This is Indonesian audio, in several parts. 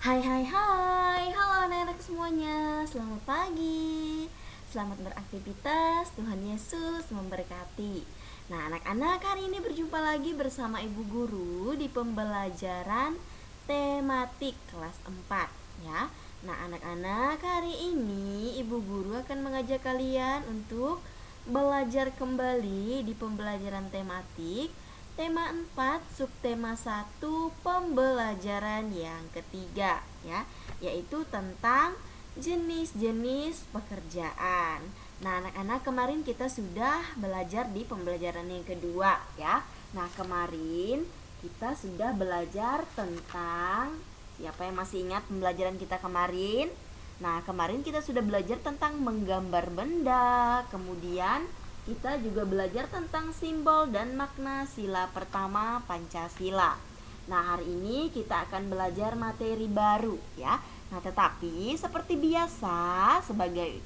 Hai hai hai, halo anak-anak semuanya, selamat pagi. Selamat beraktivitas, Tuhan Yesus memberkati. Nah anak-anak, hari ini berjumpa lagi bersama Ibu Guru di pembelajaran tematik kelas 4 ya. Nah anak-anak, hari ini Ibu Guru akan mengajak kalian untuk belajar kembali di pembelajaran tematik tema 4 subtema 1 pembelajaran yang ketiga ya, yaitu tentang jenis-jenis pekerjaan. Nah, anak-anak, kemarin kita sudah belajar di pembelajaran yang kedua ya. Nah, kemarin kita sudah belajar tentang, siapa yang masih ingat pembelajaran kita kemarin? Nah, kemarin kita sudah belajar tentang menggambar benda, kemudian kita juga belajar tentang simbol dan makna sila pertama Pancasila. Nah, hari ini kita akan belajar materi baru ya. Nah, tetapi seperti biasa sebagai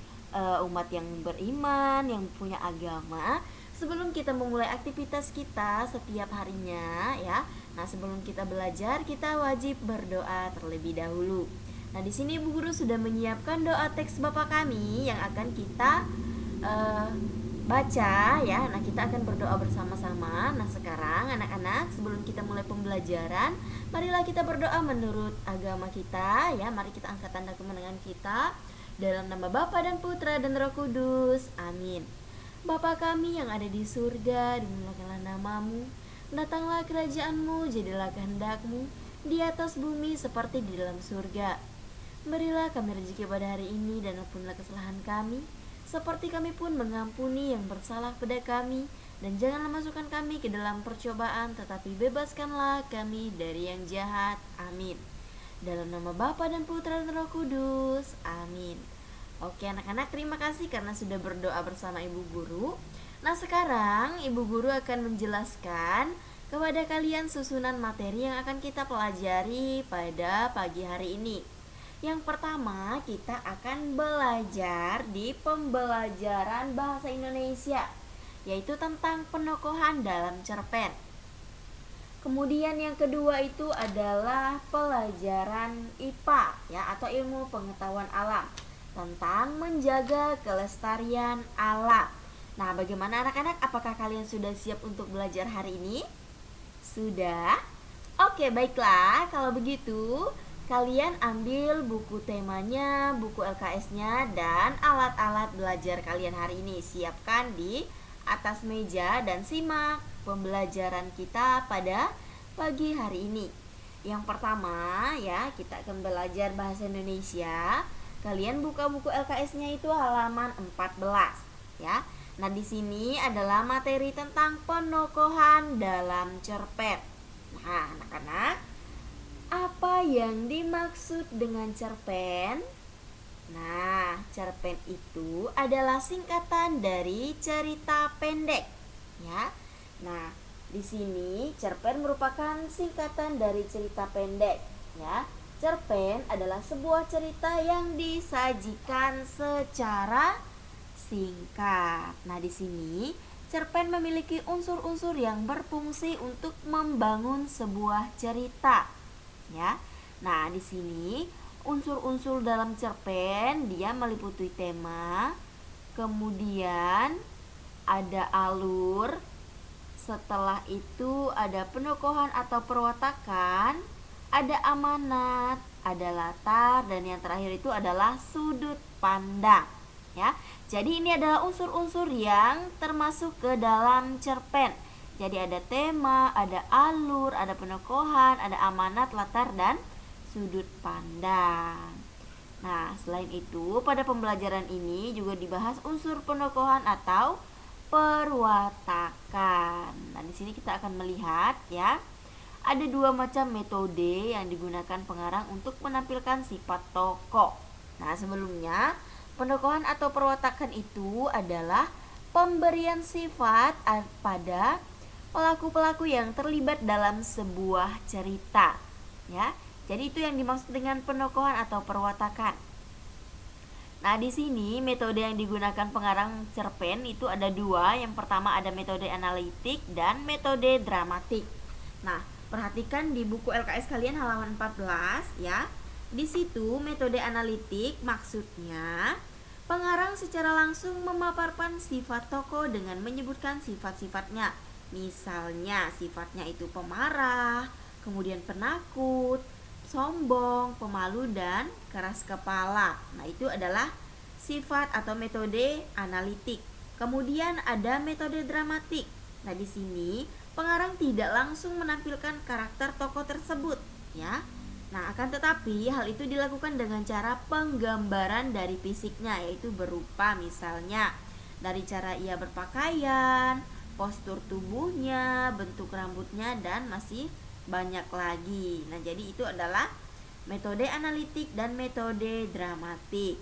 umat yang beriman, yang punya agama, sebelum kita memulai aktivitas kita setiap harinya ya. Nah, sebelum kita belajar, kita wajib berdoa terlebih dahulu. Nah, di sini Ibu Guru sudah menyiapkan doa teks Bapa Kami yang akan kita baca ya. Nah, kita akan berdoa bersama-sama. Nah, sekarang anak-anak, sebelum kita mulai pembelajaran, marilah kita berdoa menurut agama kita ya. Mari kita angkat tanda kemenangan kita dalam nama Bapa dan Putra dan Roh Kudus. Amin. Bapa kami yang ada di surga, dimuliakanlah namamu. Datanglah kerajaanmu, jadilah kehendakmu di atas bumi seperti di dalam surga. Berilah kami rezeki pada hari ini, dan ampunilah kesalahan kami seperti kami pun mengampuni yang bersalah pada kami, dan janganlah masukkan kami ke dalam percobaan, tetapi bebaskanlah kami dari yang jahat. Amin. Dalam nama Bapa dan Putra dan Roh Kudus. Amin. Oke anak-anak, terima kasih karena sudah berdoa bersama Ibu Guru. Nah, sekarang Ibu Guru akan menjelaskan kepada kalian susunan materi yang akan kita pelajari pada pagi hari ini. Yang pertama, kita akan belajar di pembelajaran bahasa Indonesia, yaitu tentang penokohan dalam cerpen. Kemudian yang kedua itu adalah pelajaran IPA ya, atau ilmu pengetahuan alam, tentang menjaga kelestarian alam. Nah, bagaimana anak-anak? Apakah kalian sudah siap untuk belajar hari ini? Sudah? Oke, baiklah. Kalau begitu, kalian ambil buku temanya, buku LKS-nya, dan alat-alat belajar kalian hari ini. Siapkan di atas meja dan simak pembelajaran kita pada pagi hari ini. Yang pertama ya, kita akan belajar bahasa Indonesia. Kalian buka buku LKS-nya itu halaman 14 ya. Nah, di sini adalah materi tentang penokohan dalam cerpen. Nah, anak-anak, apa yang dimaksud dengan cerpen? Nah, cerpen itu adalah singkatan dari cerita pendek, ya. Nah, di sini cerpen merupakan singkatan dari cerita pendek, ya. Cerpen adalah sebuah cerita yang disajikan secara singkat. Nah, di sini cerpen memiliki unsur-unsur yang berfungsi untuk membangun sebuah cerita. Ya. Nah, di sini unsur-unsur dalam cerpen dia meliputi tema, kemudian ada alur, setelah itu ada penokohan atau perwatakan, ada amanat, ada latar, dan yang terakhir itu adalah sudut pandang. Ya. Jadi ini adalah unsur-unsur yang termasuk ke dalam cerpen. Jadi ada tema, ada alur, ada penokohan, ada amanat, latar, dan sudut pandang. Nah, selain itu, pada pembelajaran ini juga dibahas unsur penokohan atau perwatakan. Nah, di sini kita akan melihat ya, ada dua macam metode yang digunakan pengarang untuk menampilkan sifat tokoh. Nah, sebelumnya, penokohan atau perwatakan itu adalah pemberian sifat pada pelaku-pelaku yang terlibat dalam sebuah cerita ya. Jadi itu yang dimaksud dengan penokohan atau perwatakan. Nah, di sini metode yang digunakan pengarang cerpen itu ada dua. Yang pertama ada metode analitik dan metode dramatik. Nah, perhatikan di buku LKS kalian halaman 14 ya. Di situ metode analitik maksudnya pengarang secara langsung memaparkan sifat tokoh dengan menyebutkan sifat-sifatnya. Misalnya sifatnya itu pemarah, kemudian penakut, sombong, pemalu, dan keras kepala. Nah, itu adalah sifat atau metode analitik. Kemudian ada metode dramatik. Nah, di sini pengarang tidak langsung menampilkan karakter tokoh tersebut, ya. Nah, akan tetapi hal itu dilakukan dengan cara penggambaran dari fisiknya, yaitu berupa misalnya dari cara ia berpakaian, postur tubuhnya, bentuk rambutnya, dan masih banyak lagi. Nah, jadi itu adalah metode analitik dan metode dramatik,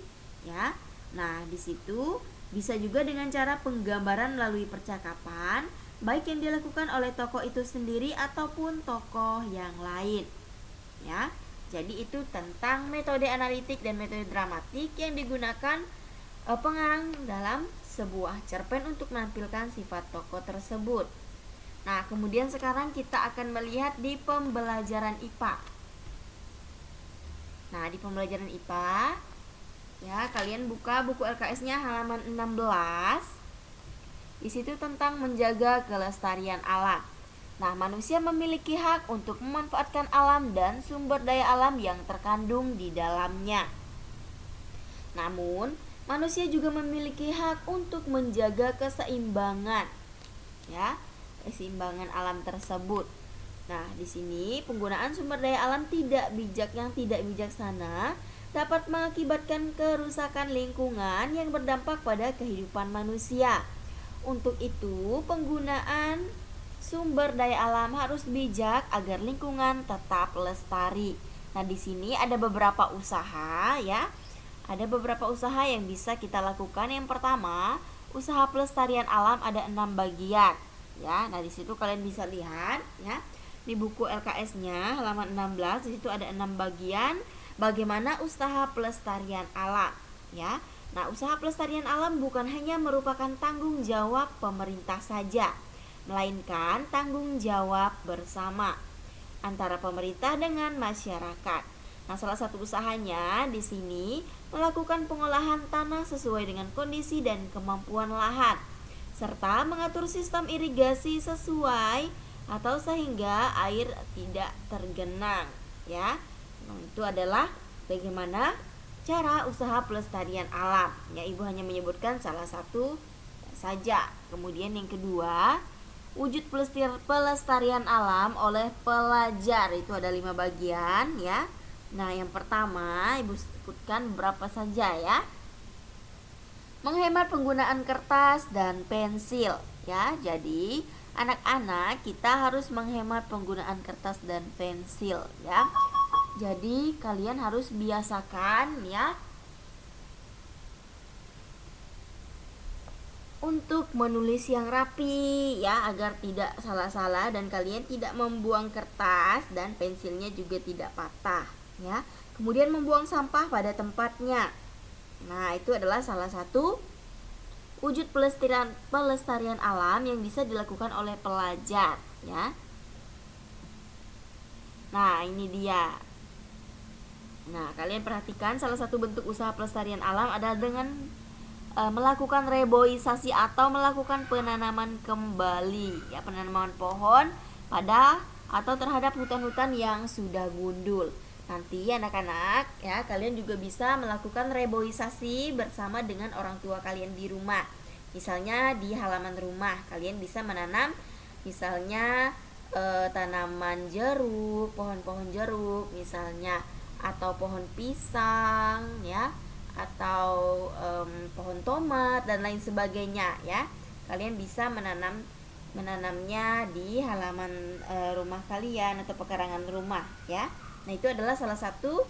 ya. Nah, di situ bisa juga dengan cara penggambaran melalui percakapan, baik yang dilakukan oleh tokoh itu sendiri ataupun tokoh yang lain, ya. Jadi itu tentang metode analitik dan metode dramatik yang digunakan pengarang dalam sebuah cerpen untuk menampilkan sifat tokoh tersebut. Nah, kemudian sekarang kita akan melihat di pembelajaran IPA. Nah, di pembelajaran IPA, ya, kalian buka buku LKS-nya halaman 16. Di situ tentang menjaga kelestarian alam. Nah, manusia memiliki hak untuk memanfaatkan alam dan sumber daya alam yang terkandung di dalamnya. Namun, manusia juga memiliki hak untuk menjaga keseimbangan, ya, keseimbangan alam tersebut. Nah, di sini penggunaan sumber daya alam tidak bijak yang tidak bijaksana dapat mengakibatkan kerusakan lingkungan yang berdampak pada kehidupan manusia. Untuk itu, penggunaan sumber daya alam harus bijak agar lingkungan tetap lestari. Nah, di sini ada beberapa usaha, ya. Ada beberapa usaha yang bisa kita lakukan. Yang pertama, usaha pelestarian alam ada 6 bagian, ya. Nah, di situ kalian bisa lihat, ya. Di buku LKS-nya halaman 16, di situ ada 6 bagian bagaimana usaha pelestarian alam, ya. Nah, usaha pelestarian alam bukan hanya merupakan tanggung jawab pemerintah saja, melainkan tanggung jawab bersama antara pemerintah dengan masyarakat. Nah, salah satu usahanya di sini melakukan pengolahan tanah sesuai dengan kondisi dan kemampuan lahan, serta mengatur sistem irigasi sesuai atau sehingga air tidak tergenang, ya. Nah, itu adalah bagaimana cara usaha pelestarian alam. Ya, Ibu hanya menyebutkan salah satu saja. Kemudian yang kedua, wujud pelestarian alam oleh pelajar, itu ada 5 bagian, ya. Nah, yang pertama Ibu sebutkan berapa saja, ya. Menghemat penggunaan kertas dan pensil, ya. Jadi anak-anak kita harus menghemat penggunaan kertas dan pensil, ya. Jadi kalian harus biasakan, ya, untuk menulis yang rapi, ya, agar tidak salah-salah dan kalian tidak membuang kertas dan pensilnya juga tidak patah, ya. Kemudian membuang sampah pada tempatnya. Nah, itu adalah salah satu wujud pelestarian alam yang bisa dilakukan oleh pelajar, ya. Nah, ini dia. Nah, kalian perhatikan salah satu bentuk usaha pelestarian alam adalah dengan melakukan reboisasi atau melakukan penanaman kembali, ya, penanaman pohon pada atau terhadap hutan-hutan yang sudah gundul. Nanti anak-anak, ya, kalian juga bisa melakukan reboisasi bersama dengan orang tua kalian di rumah. Misalnya di halaman rumah kalian bisa menanam misalnya tanaman jeruk, pohon-pohon jeruk misalnya, atau pohon pisang, ya, atau pohon tomat dan lain sebagainya, ya. Kalian bisa menanamnya di halaman rumah kalian atau pekarangan rumah, ya. Nah, itu adalah salah satu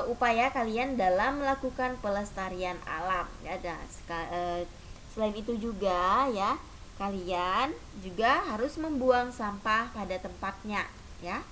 upaya kalian dalam melakukan pelestarian alam, ya. Selain itu juga, ya, kalian juga harus membuang sampah pada tempatnya, ya.